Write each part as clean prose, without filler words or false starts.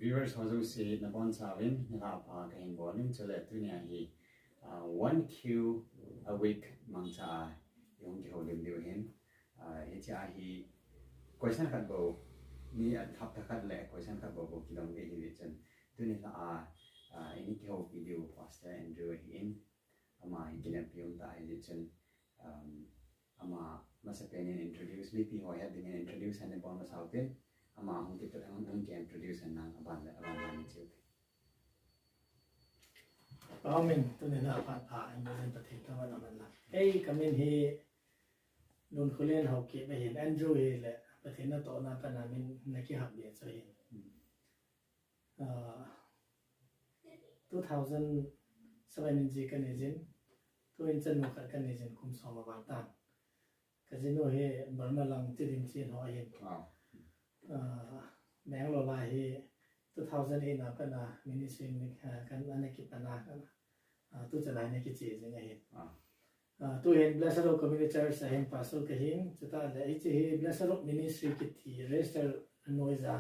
viewers hozu si na bon savin na pa kain bonin chule tunia hi 1Q a week mangcha yung ki holim diu hin cha hi question khat bo ni thap khat le question khat bo kilom ge hi chen tuni la ini ki ho video pastor Andrew hin ama hi kilam pium ta hi chen ama masa penin introduce me pi ho ya dengan introduce and bon masautin ama hong kita hong can introduce and nang aban ni chu Amen tu ni na pat pa ang bulan pati tawa naman la hey kami hi nun kulen ho ki ba hin Andrew hi le pati na to na pa namin nakihap dia so hin 2007 ji kanizin tu in chen no khat kanizin kum so ma bang tan kazino hi barma lang ti dim chin ho hin meng lo la hi 2008 na pa na ministry ni kan ana ki pa na kan tu chalai ne ki chi jing hi tu hen blessed rock community church sa hen pastor ka hin chuta le hi chi blessed rock ministry ki thi register noiza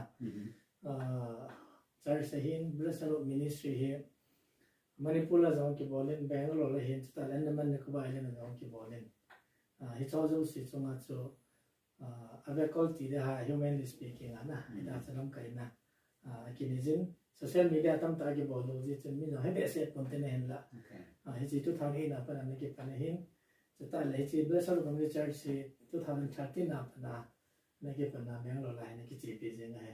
church sa hin blessed rock ministry hi manipur la jong ki bolen bangalore la hin chuta le naman ne ko ba ile na jong ki bolen hi chojo si chunga chu ave kol ti da humanly speaking ana ida chalam kai na kinizin social media tam ta ki bolu ji chen mi no he be set content hen la he ji 2008 na pa na ki pa na hin chuta le ji blessed community church si 2013 na pa na ki pa na meng lo la ne ki ji pi jing he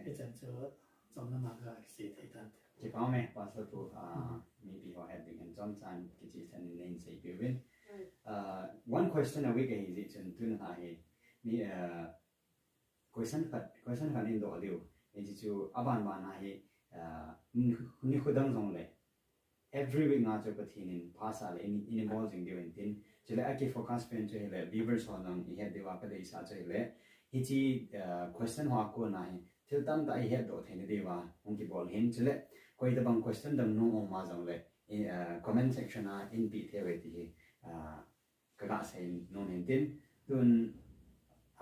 he chen chu chom na ma ga si thai tan ki pa me pastor tu mi pi ho heading and some time ki ji san name say bi win one question a week is it chen tu na he ni question kan in do liu ini tu aban ban hai ni khudang zong le every week nga chu pathin phasa le in involving doing tin chile aki focus pen chu le viewers honang I had dewa pa dei sa chu le hi chi question ha ko na hi thil tam ta I had do thene dewa ong ki bol hin chile koi da bang question dam no ong ma zong le comment section a in bi the we ti ka ga sai no hin tin tun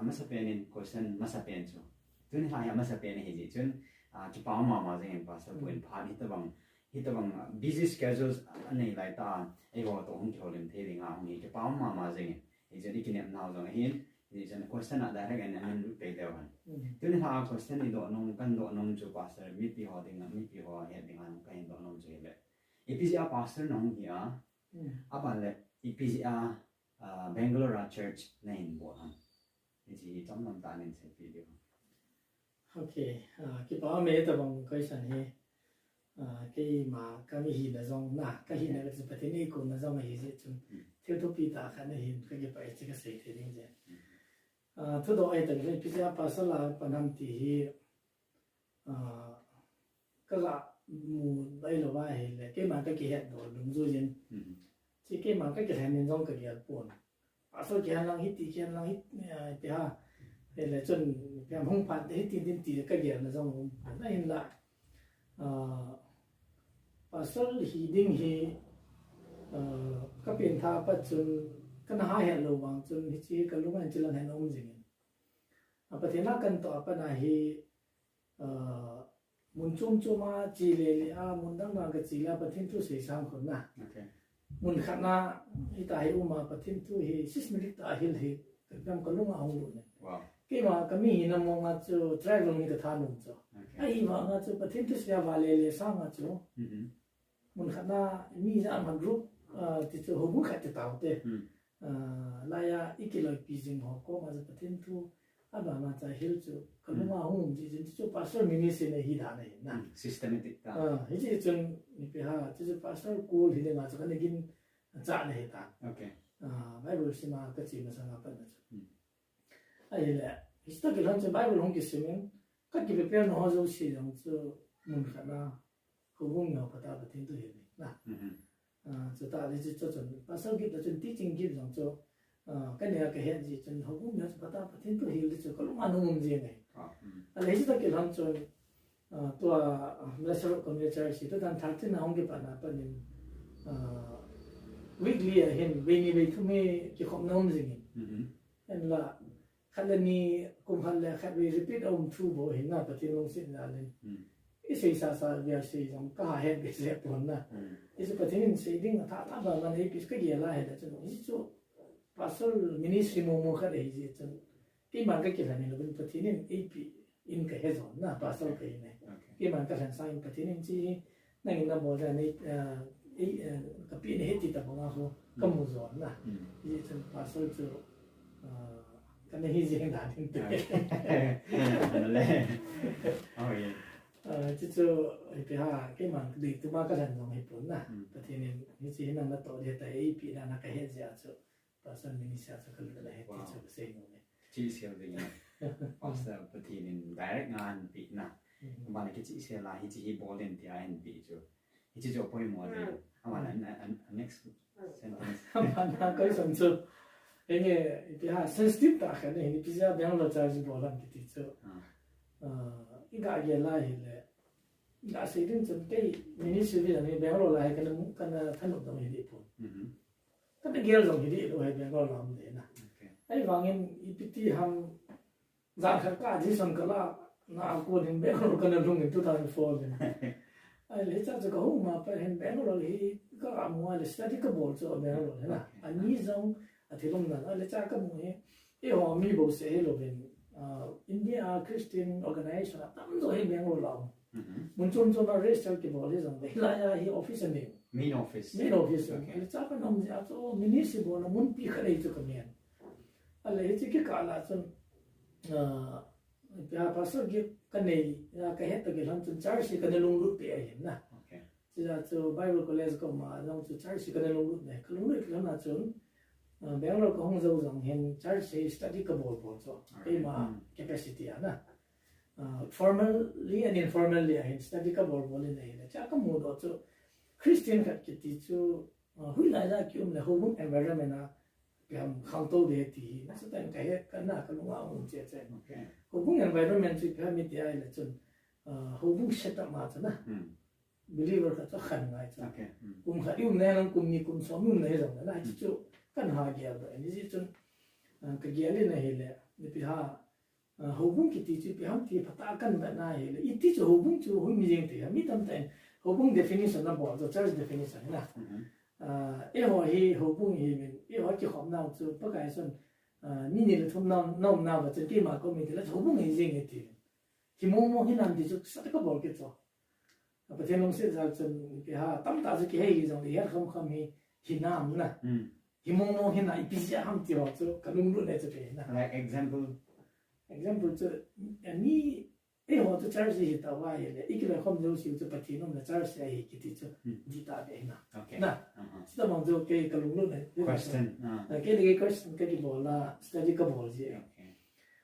amasa penin question masa pen chu tun hai amasa pen hi ji chun chu pa ma ma jeng pa sa point pha hi ta bang busy schedules anei lai ta ai go to hong tholim the ring a hong hi pa ma ma jeng hi je ni kinem naw jong hin ni jan question a direct and an pe le wan tun ha question ni do nong kan do nong chu pastor mi pi ho ding mi pi ho he ding an kan do nong je le epc a pastor nong hi a aban le epc a Bangalore church name bo han ji trong nam ta nen se video okay ki pa me ta bang kai san hi cái mà cái mi hi na zong na cái hi na cái pati ni ko na zong hi ji chun theo tu pi ta khan hi cái pa chi ka sei the ding je thu do ai ta cái pi ja pa sa la panam ti hi ka la mu dai lo ba hi le cái mà cái het do lung zu yin chi cái mà cái han nin zong ka ya pon a so kian lang hi ti kian lang hi ti ha le le chun piam hong phan te tin tin ti ka ya na zong na in la pasal hi ding hi ka pin tha pa chun kan ha he lo wang chun hi chi ka lu man chilan han om jing apa thena kan to apa na hi mun chum chuma chi le le a mun dang na ka chi la pa thin tu sei sang khon na mun khana hi ta hi uma pa thin tu hi 6 minute ta hil hi kam ka lu ma hong lu ne cái mà cái mình nằm mong ngắt cho drive luôn cái thang luôn cho ai mà ngắt cho bắt đầu sẽ vào lề sang ngắt cho muốn khát na mi ra ăn group thì cho hộp bút khát tao thế lại à ít cái lời pizza họ có mà bắt đầu à bà mà tại hiểu cho cái lúc mà hông chỉ cho pastor ministry này hi đàn này na systematic ta hi chỉ cho ni ha cho pastor cool hi ngắt cho cái này gin chả này ta okay Bible xem mà cái gì mà sang apa na ai là Hista cái lần trên Bible không kể xem các cái việc nó họ giống gì giống cho muốn khả na không vung nhau bắt đầu tin tôi hiểu nè cho ta đi cho chuẩn bắt đầu cái chuẩn teaching cái giống cho cái này cái hiện gì chuẩn không vung nhau bắt đầu tin tôi hiểu cho cái lúc mà nó gì này là Hista cái lần cho tôi blessed community church tôi đang thắc tin nào không cái bạn nào bạn weekly hiện về về thu me cái không nào gì nên là khăn ni cùng khăn là khăn về repeat ông thu bộ hiện na bắt đầu long xin là lên cái xây sa việc xây giống cả hết bị dẹp buồn na cái sự phát triển xây dựng thà bằng anh ấy cái gì là hết chứ nó chỗ pasal ministry mo khác đấy gì chứ cái mà cái này là bên phát triển AP in cái hết rồi na pasal cái này cái mà cái sản sinh phát triển chỉ này là một cái này cái pin hết thì tập bằng ako cầm một rồi na cái chứ pasal chỗ cái này gì hiện đại hiện tại chứ cái ha cái mà để tụi ba cái thằng giống hết rồi na cái thì nên như thế nào nó tổ để tại AP là nó cái hết gì à chứ pasal ministry cho cái là hết thì cho xây dựng này chỉ xem gì pasal cái thì nên direct ngan bị na mà cái chỉ xem là chỉ volunteer and bị chứ chỉ cho point more này mà anh next sentence mà nó cái xong chứ cái ha sensitive ta cái này thì bây giờ đang lo charge bỏ làm cái chứ cái cái là hiện đã xây dựng trong cái ministry là này béo rồi lại cái thân động đồng hiện phụ cái này kia giống hiện rồi béo rồi làm thế na ấy vàng em IPT ham giảm khá cả chỉ xong cái là na cô đến béo rồi cái này luôn in 2004 này ấy lấy chắc cho câu mà phải hiện béo rồi thì cái làm ngoài là study cái bộ cho béo rồi na anh nghĩ giống thì lúc nào lấy chắc cái mũi cái họ mi bộ sẽ rồi bên India Christian organization tắm rồi béo rồi làm muốn chôn nó register cái bộ đấy rằng đấy là hi office này main office cái chắc cái nông gia cho municipal nó muốn pi cái đấy cho cái miền lấy cái cả là chôn bây giờ cái này cái hết cái làm chôn charge cái này lung lút bị ảnh na chỉ là cho Bible college có mà làm chôn charge cái này lung lút này cái lung lút cái là chôn béo rồi có không dâu rằng hiện charge study cái bộ cho cái mà capacity na formally and informally I study ka bor bole nei la cha ka mo do chu Christian khat ki ti chu hui la ja ki le home environment na yam khang to de ti na sa tan kai ka na ka lu ma un che che home environment chi ka mi ti ai la chun home setup ma cha na believer ka cha khan ngai cha kha yu ne nan kum ni kum so mu ne ra na chi chu kan ha ge ba ni ji chun ka ge le na he le ni pi ha hobung ki ti pi ham ti phata kan ba na he le iti chu hobung chu hu mi jeng te mi tam ten hobung definition na bo zo church definition na ho hi hobung hi min ho ki khom na chu pa kai son mi ni le thum nam na ba chen ki ma ko mi te la hobung hi jeng he ti ki mo hi nam ti chu sa ka bol ke cho pa ten long se za chen ki ha tam ta ji ki he gi jong le ya kham hi nam na ki mo hi na i pi ja ham ti ho chu ka lung lu ne chu pe na like example chứ ni họ cho charge gì tao vậy là ít cái không dấu xíu cho bát thiên ông là charge gì cái gì chứ đi ta về na chỉ tao mong cho cái lung lung này question cái question cái gì bảo là study cái bảo gì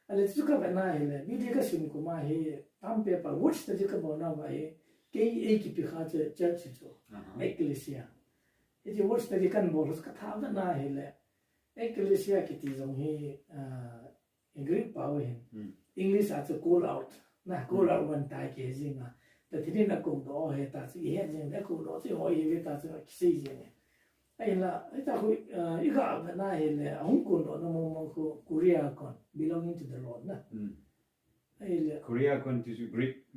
anh chú cái này là video cái xin của mà hi tam paper watch study cái bảo nào vậy cái cái khá cho church cho ecclesia cái watch study cái bảo cái thao cái này là ecclesia cái gì giống hi Greek power hin English as a call out na call out one tai ke jing a ta thini na kum do he ta si he jing da ku do si ho ye ta si si jing ai la ai ta khu I ga na he le hong kun do no mo ko Korea kon belonging to the Lord na ai le Korea kon to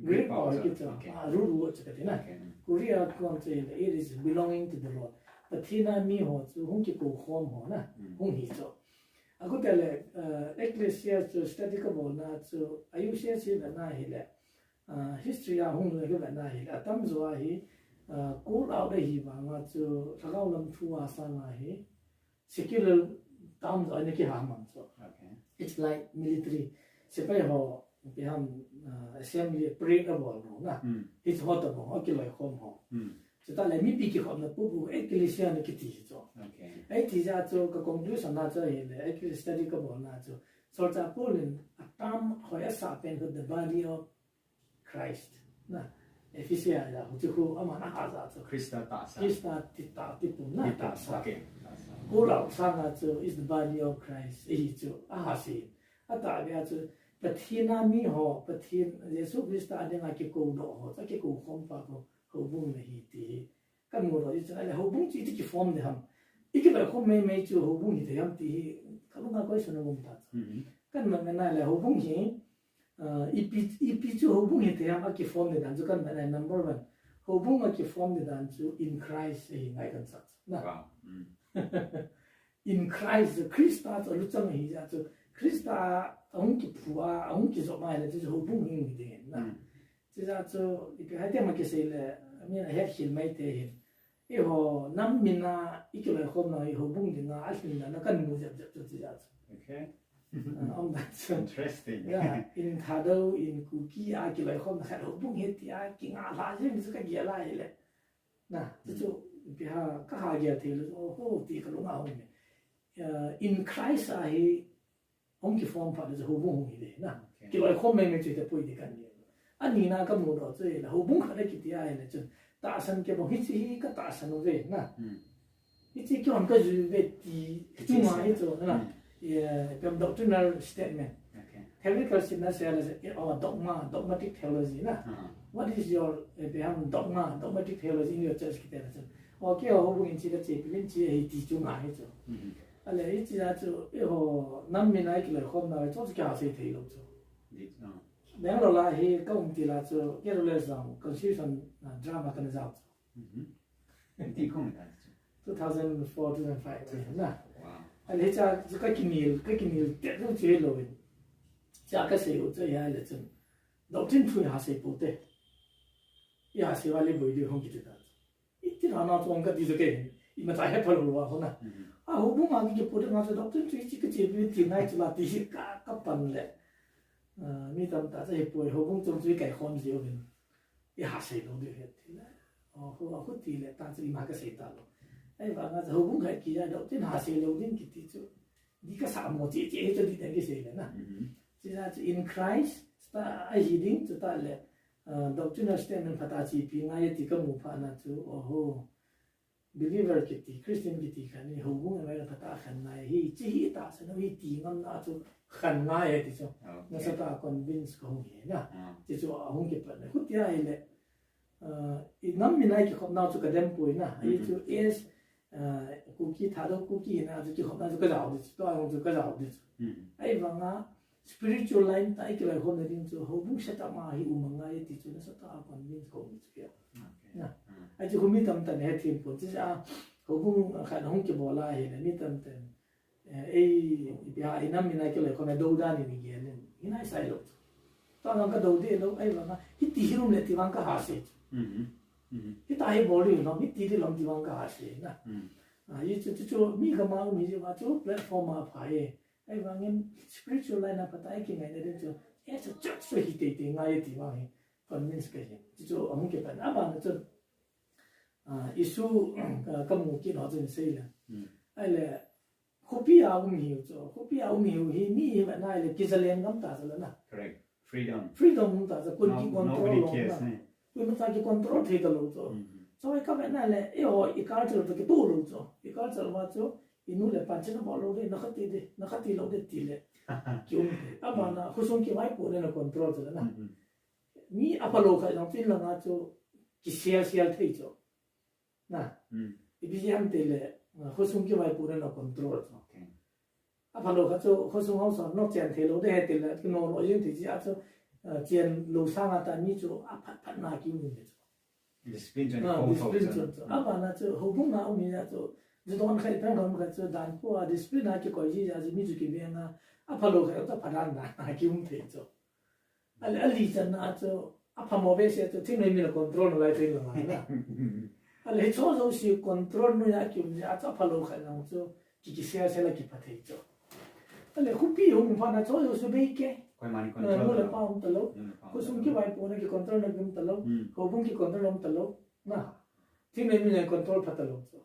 Greek power ki to root word ka na Korea kon to it is belonging to the Lord ta thina mi ho chu hong ki ko khom ho na hong hi cho aku tele ecclesia to study ka bol na to ayusia chi na hi le history a hung le ka na hi la tam zo hi ko lao de hi ba ma to thagau lam thu a sa na hi secular tam zo ne ki ha man so it's like military sepai ho bi ham assembly pray ka bol no na it's hot bo ki lai khom ho ta lại mi bị cái họ nó bố ecclesia nó cái gì cho, ấy thì ra cho cái conclusion là cho hiện là ecclesia study cái bộ là cho, sau đó Paul tam hỏi sao bên the body of Christ, na, Ephesians là hỗ trợ khu ama na hà ra cho, Christa ta bùn na ta sa, Paul là sang là cho is the body of Christ, ấy cho, hà si, ta bây giờ cho, thiên mi họ, thiên Jesus Christ anh đang cái câu đó họ, cái câu không phải câu hobung này thì cái mùa đó thì là hobung chỉ cái form đấy ham, ít cái là không mấy chỗ hobung thì ham thì các bạn có cái số nó không ta, cái mà cái này là hobung gì, EP chu hobung he te ama ki form de dan chu kan na number 1 hobung ma ki form de dan chu in Christ he ngai kan sa na wow in Christ Christa chu lu chang hi ja chu Christa ong ki phua ong ki zo mai le chu hobung hi de na chu ja chu ipi ha te ma ki se le mi na he hil mai te he e ho nam mina ikle khom na ho bung dinga alhin na kan mu jap jap chu ja okay that's interesting yeah in thado in cookie a ki lai khom na ho bung he ti a ki nga la je mi ka ge la ile na chu bi ha ka ha ge te lu ho ti ka lu nga ho me in Christ a he ong ki form pa de ho bung hi de na ki lai khom me me chu te pui de kan ni ani na ka mu ro chu ho bung kha de ki ti a ile chu ta san ke bo hi chi ka ta san ve na hi chi ki on ka ju ve ti tu ma hi chu na yeah doctrinal statement okay theoretical statement is dogmatic theology na what is your dogmatic theology in your church ki ta chu okay ho bu in chi da che pin chi hi ti chu ma hi chu ale hi chi da chu e ho nam mi nai ki le khom na chu ki ha se thei lo chu Then la he kaum ti la chu ke ro le sang confusion drama kan za 2004 2005 na wow ale cha ka kinil te ru che lo cha ka se u che ya le chen doctrine thu ha se pu te ya se wa le bo di hong ki te ta ti na na tong ka di ze ke i ma ta he pa lo wa ho na a ho bu ma ki pu de ma doctrine thu chi ka che bi ti nai chu la ti ka pan le mi tam ta se poi ho bung chung chui kai khom zi ovin i ha se lo de het ti la ho ti le ta chi ma ka se ta lo ai va nga ho bung kai ki ya do tin ha se lo din ki ti chu di ka sa mo che che cho di den ki se le na chi ra in Christ sta ai hi ding chu ta le doctrinal statement phata chi pi nga ye ti ka mu pha na chu ho believer ki ti Christian ki ti kan ni ho bung ma la phata khan na hi chi hi ta sa no hi ti ngam na chu khan nga ye ti chu na sa ta convince ko hi na ti chu hong ki pa na hu ti ai le i nam mi nai ki khop na chu ka dem pui na hi chu is cookie tha do cookie na chu ki khop na chu ka jao ti to ang chu ka jao ti ai wa nga spiritual line ta ki la hom na din chu ho bung sa ta ma hi u ma nga ye ti chu na sa ta convince ko mi chu ya na ai chu mi tam ta ne thim po chi a ho bung khan hong ki bola hi na mi tam ten ai bia inam mina ke le ko na do da ni ge ne ina sai lo to na ka do de lo ai ba ma hi ti hirum le ti wang ka ha se hi ta hi body no mi ti de lom ti wang ka ha se na yi chu mi ka ma mi je ba chu platform ma pha ye ai ba ngin spiritual line pa ta ki ngai de chu e chu chu hi te ngai ti wa he convince ke chu ong ke pa na ba na chu isu ka mu ki no chen sei la ai le Kopi au mi hu hi mi ba na le kizalen ngam ta la na correct freedom ta za kun ki control nobody cares ne kun ta ki control the da lo to so ai ka ba na le e ho I culture to ki to lo to I culture ma to inu le pa chen ba lo de na khati lo de ti le ki um aba na khusung ki mai pu ne na control to na mi apa lo ka na tin la na to ki sia thei cho na I bi jam te le khusung ki mai pu ne na control okay apa lo ka cho khusung ho so no chen the lo de he te le ki no lo yin ti ji a cho chen lo sa nga ta ni cho a phat na ki mu ne discipline apa na cho ho bung na mi na cho ji don khai ta ron ka cho dan ko a discipline na ki ko ji ja ji mi ju ki be na apa lo ka ta phadan na ki mu the cho ali chan na cho apa mo be se cho tin mi na control na lai te la na ale cho zo si control no ya ki a cha pa lo kha na cho ki se la ki pa the cho ale khu pi ho mu pa na cho zo su be ke koi mani no le pa um ta lo ko sum ki bai po na ki control na gum ta lo ko bung ki control om ta lo na tin mi na control pa ta lo cho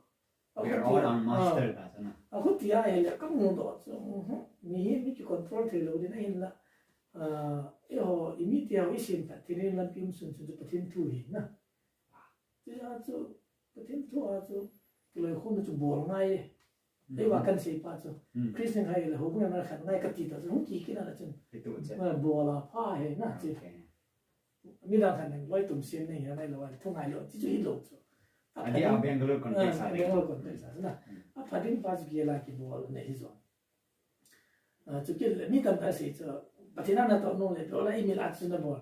we are all on master da na a khu ti ya ele ka mu do cho mi ki control the lo de na in la e ho imiti a isin ta tin lan pim sun chu pa tin tu hi na ti ya cho patin to a cho le khom chu bol ngai e wa kan se pa cho Christian hai le ho bu na khan ngai ka ti ta chu ki na chen itu je ma bola pha he na chi mi da khan loi tum sin nei ya nai lo wa thu ngai lo chi chu I lo cho adi a Bangalore context a Bangalore context na a phatin pa chu ki la ki bol ne hi zo chu ki mi tam ta se cho ประเทศนั้นตอนนู้นเลยเพราะอะไรมีรัฐสินบอล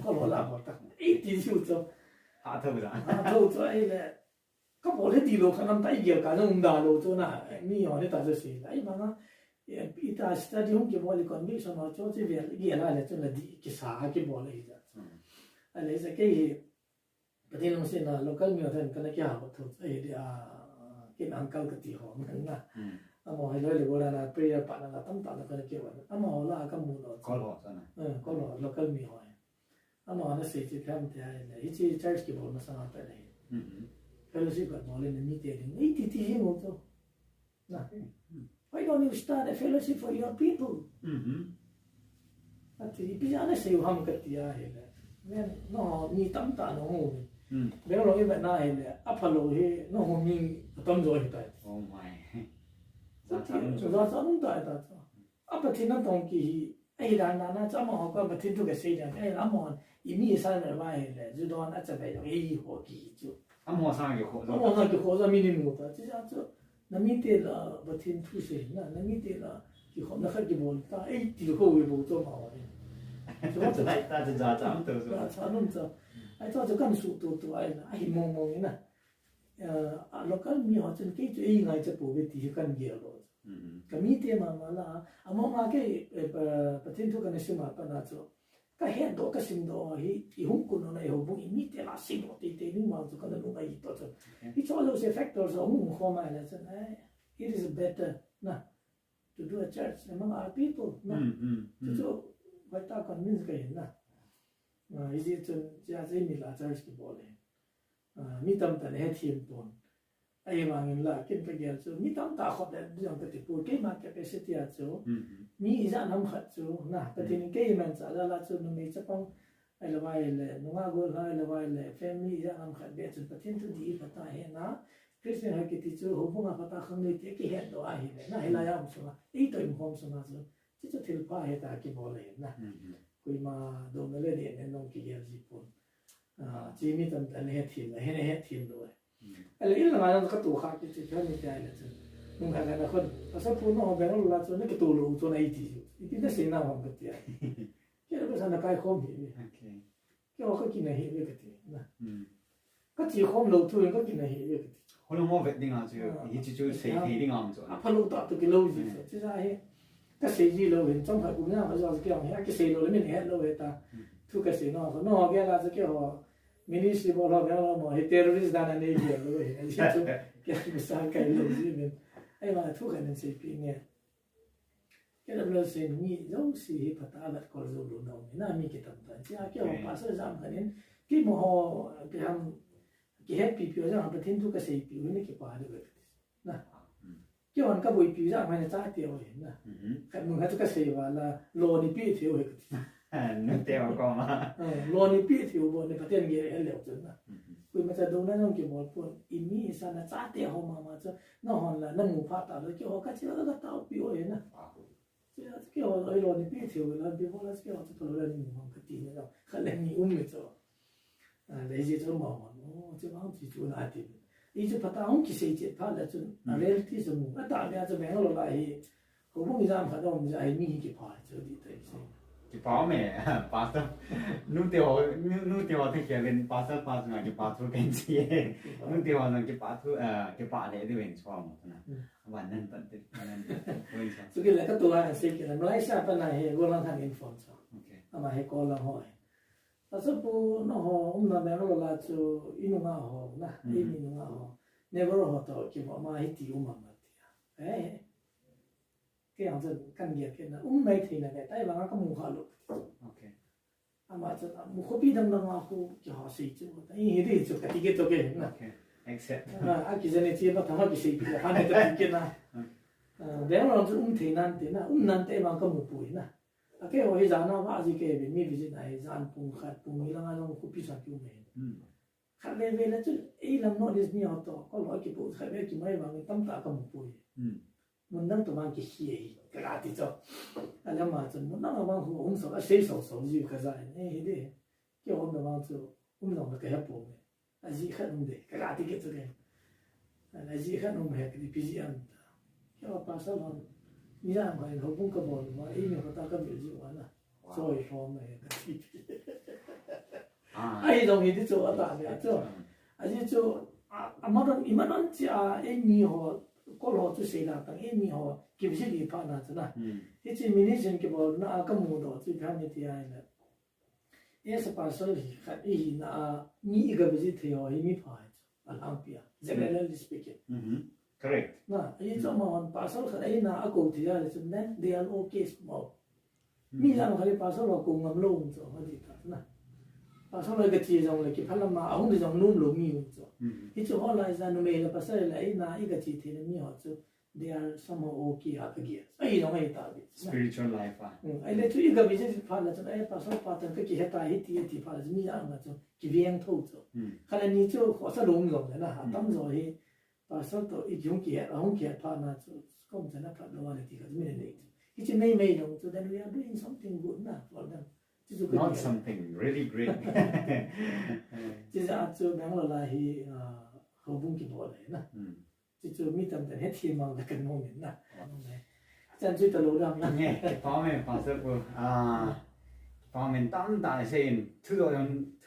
ก็หล่อละบอลตั้งที่สุดจ้ะ 하트보다. เขาจะไอ้เลยก็บอกให้ตีโลขนาดไหนเกี่ยวกับนุ่งดาโลจ้ะนะมีอะไรต่างๆสิไอ้บ้างอีตาสตาดิโอที่บอลคอนดิชั่นว่าจ้ะที่เวลเกี่ยวอะไรจ้ะนะดีกิสาที่บอลเลยจ้ะอะไรสักที่ประเทศนู้นสินะ local มีอะไรกันนะกี่หาวัตถุไอ้เดียกินอังกฤษก็ตีหอมกันนะอามาให้เลยก็แล้วนะเปรี้ยวปานนั้นตั้มตาแล้วก็เกี่ยวกันอามาเอาละก็มูลก็ 걸어잖아. ก็หล่อ local มีหอยอามาเนี่ยสิ่งที่ทำที่อะไรอีที่ church ที่บอลมาสร้างไปเลย fellowship กับบอลเลยนี่เดี๋ยวนี้ที่ที่หิ้งหมดจ้ะนะ why don't you start a fellowship for your people อันที่พี่อันนี้สิ่งที่ทำกันที่อะไรเลยเนี่ยน้องมีตั้มตาน้องหูเบลล์เราแบบนั้นเลยอัพพอลโลเฮน้องหูมีตั้มจอยไป Oh my. เราจะต้องได้ต่ออ่ะประเทศนั้นตรงกี่ไอ้ด้านนั้นจะมาเอาก็ประเทศทุกเสียงไอ้ละมันอีมีสารอะไรบ้างเลยจุดนั้นอาจจะไปอย่างไอ้หัวกี่จุด 아무상하게 อ่ะ 고소. มันก็ขอจะมีนิมุตอ่ะที่จะจุดนั่นมีเท่าประเทศทุกเสียงนั่นมีเท่าที่เขานักกี่บอลตาไอ้ที่เขาเวบุตัวมาวันนี้จุดนั้นจะ 따뜻하자 아무도 สารนุ่มจะไอ้ตัวจะกันสู้ตัวไอ้นะไอ้มองนี่นะแล้วก็มีหัวจนกี่จุดไอ้ไงจะปูไปที่กันเกี่ยวเลยก็มีเทมามาละอามามาเกี่ยประเทศทุกคนสิมาปนาจูก็เห็นตัวก็สิมตัวที่หุ่นคุณนั่นเองบุ้งมีเทละสิมตัวที่นี่มาจูก็นั่นรู้ไปอีกตัวจูที่ชอบดูเซฟเฟกต์ตัวสองหุ่นข้อมาแล้วจูit is better นะ to do a church among our people นะจูไว้ตาคอนวินส์กันนะอีจีจนจะจะมีละ church ที่บอกเลยมีตั้งแต่ให้ทีมตัวไอ้บางอย่างละกินไปเกี่ยวจูมีตั้งตาขอบแต่เรื่องปฏิปูกี่มาแค่เป็นสิทธิ์จูมีอีจานน้ำขัดจูนะปฏินี้กี่มันจะละจูนุ่มอีจะป้องไอ้ละไว้เลยนุ่งอากุลไอ้ละไว้เลยแฟมิลี่อีจานน้ำขัดเบียจูปฏินี้ตัวดีพัฒนาเห็นนะคริสเตียนให้กิติจูหัวพุ่งอาพัฒนาข้างในที่กี่เห็นตัวเห็นเลยนะเฮลายามสมาอีตัวอิ่มหอมสมาจูที่จะทิลป้าเห็นตากี่บอลเลยนะคุยมาดูไม่เลยเนี่ยน้องกี่เกี่ยวจีปุ่นจีมีตั้งแต่เห็นทีมเลยเห็นทีมด้วยอะไรอีกหลายอย่างก็ตัวขาดที่จะไม่ได้เลยจ้ะมึงหากันนะคนภาษาพูดน้องเป็นอะไรจ้ะนี่ก็ตัวรู้ตัวไหนที่อีที่นั่นสิ่งนั้นมันก็เตี้ยแค่เราภาษาหน้าใกล้คมเห็นไหมแค่ว่าก็กินอะไรเห็นก็เตี้ยนะก็จีคมรู้ตัวเองก็กินอะไรเห็นก็เตี้ย 홀로 뭐 베딩하죠. 이지주 세이딩하죠. พอรู้ตัวตัวกิโลจีที่ใช่ก็เสียจีโลเห็นจ้องผ่านกูเนี่ยมันจะเอาเกี่ยวเนี่ยก็เสียโลแล้วไม่เห็นโลเห็นตาทุกก็เสียน้องน้องแกเราจะเกี่ยวมินิสิบอลเราเนี่ยเราหมอเทอร์ริสต์ด้านนี้เกี่ยวเลยไอ้ที่จุดแกไม่สร้างใครเลยสิเป็นไอ้มาทุกคนนั่นสิปีเนี่ยแกเราเลยเส้นนี้เราสิพัฒนาแบบคนเราดูน้องน่ามีกิจกรรมต่างๆที่เราภาษาจำกันเนี่ยที่มโหที่ทำที่เห็นปีพิวจะทำประเทศทุกเกษตรปีนี่กี่ป่าด้วยนะที่วันก็บุยพิวจะไม่ได้จ่ายเดียวเห็นนะแต่มึงให้ทุกเกษตรว่าละโลนี่ปีเที่ยวเห็น눈대와 거마. โลนี่ปีเที่ยวบนในประเทศเงี้ยเหลียวจนนะคุยมาจะดูนั่นน้องกี่บอกปุ่นอิมีสันจ่ายเดียวมาจะน้องหันละน้ำหมูพัดตาเลยกี่ว่าก็เชื่อแล้วก็เต้าปีโอเห็นนะกี่ว่าไอ้โลนี่ปีเที่ยวแล้วปีพอแล้วกี่ว่าจะตัวเรื่องนี้มันก็ตีเนี่ยเราเขาเล่นมีไม่จ้ะเลยจะจะมองว่าโอ้จะว่าที่จูน่าดีอีจะพัฒนาองค์กิเศษพัฒนาจนอะไรที่สมุนแต่เนี่ยจะแบ่งเราไปผมมีจำพัฒนาองค์จะไอ้มีกี่พาจะดีแต่ใช่그 밤에 파스타 눈대와 어떻게 된 파스타 파스나 그 파스타 벤치에 눈대와는 그 파스타 그 파레도 ven 처음 못나 완전 반대 보이죠. 그게 내가 또 하나 세기는 말레이시아 반나에 골랑한 인포죠. 아마 해 골랑호에 그래서 뭐 엄마면 올라서 이누가호 나 이누가호 네버로호도 기본 많이 디우마마티야 cái hàng dân căn nghiệp kia là mấy thì là cái tay bằng cái mù họ lục, mà cho mù khó biết đâm đâm họ cho họ xí chứ, ý thì cho cái kia nè, à cái dân này chỉ bắt thằng họ bị xí, hắn này cái kia nè, nếu mà chúng thì nan thế bằng cái mù bụi nè, cái hồi giờ nó bao gì cái bên mi ví dụ này gian bùng mi là nó khó biết sao kiểu này, khác về là chứ ý làm nó đi nhiều to, có loại cái bụi khác về cái mấy bằng cái tấm tạ cái mù bụi mình đang tụi bạn cái gì cái gì cho anh em mà chúng mình đang ở bằng hồ ông số xây số gì cái gì này đi cái ông đó bằng số ông đó cái hấp bụng này gì khác ông đấy cái gì cái gì khác ông hay cái gì anh cái ông pasal ông 你让我好不个不嘛，一年我大概没就完了，所以说没个地皮。ai dong itu tu ada dia tu, aja tu amaran imanan cia ini ho kalau tu saya datang ini ho kibisi di mana tu na, itu minijen kibol na agak muda tu kami dia ini, ini sepasal ini na ni iga bisi theo ini pai, alhamdulillah, generally speaking. Correct. Nah, itu mohon pasal ini na aku dia itu nen dia okay semua. Misalnya kali pasal aku ngamlong tu, ada tak na. Pasal lagi kecil jang lagi, kalau mah aku ni jang num lomi tu. Itu orang lain nu mela pasal lain na iga kecil ni ni tu dia sama okay apa dia. Ai dong ai tak. Spiritual life ah. Ai le tu iga bisa pada tu ai pasal pada ke kita hiti pada ni yang tu kiviang tu tu. Kalau ni tu pasal lom lom lah, tam zo hi pasal tu ijung kia, ahung kia pada tu, kau macam apa lawan itu kan ni ni. Itu mei dong tu, then we are doing something good na for them. Not something really great. Jadi aku Bangalore lah hi hubung kita boleh na. Jadi mi tam dan heti mang dah kan moment na. Jangan cerita lorang na. Nghe, cái phó mình phó sư phụ phó mình tâm tại xin thứ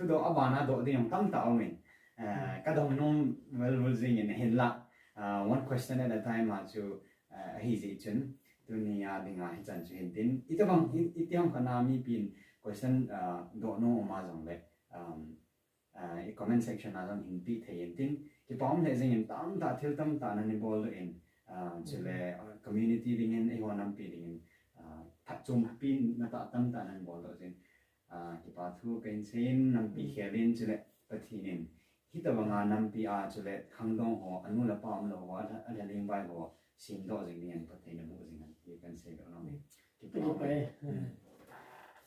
độ ở bàn á độ thì ông tâm tạo mình cái đó mình không well gì nhìn hình lạ one question at a time mà chú hi gì chân dunia dengan jangan cu hintin itu bang itu yang kena mi pin question do no ma jong le comment section azam hinti the hintin ki pom le jing tam ta thil tam ta nan bol in chile community dingen e honam pi dingen that chum pin na ta tam ta nan bol jing ki pa thu pen sin nam pi khelin chile pathinin hitawanga nam pi a chile khangdong ho anu la pam lo wa ala ling bai ho sim do jing nian pathin mu jing you can say that no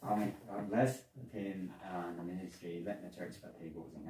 God bless in the ministry let the church pathin go jing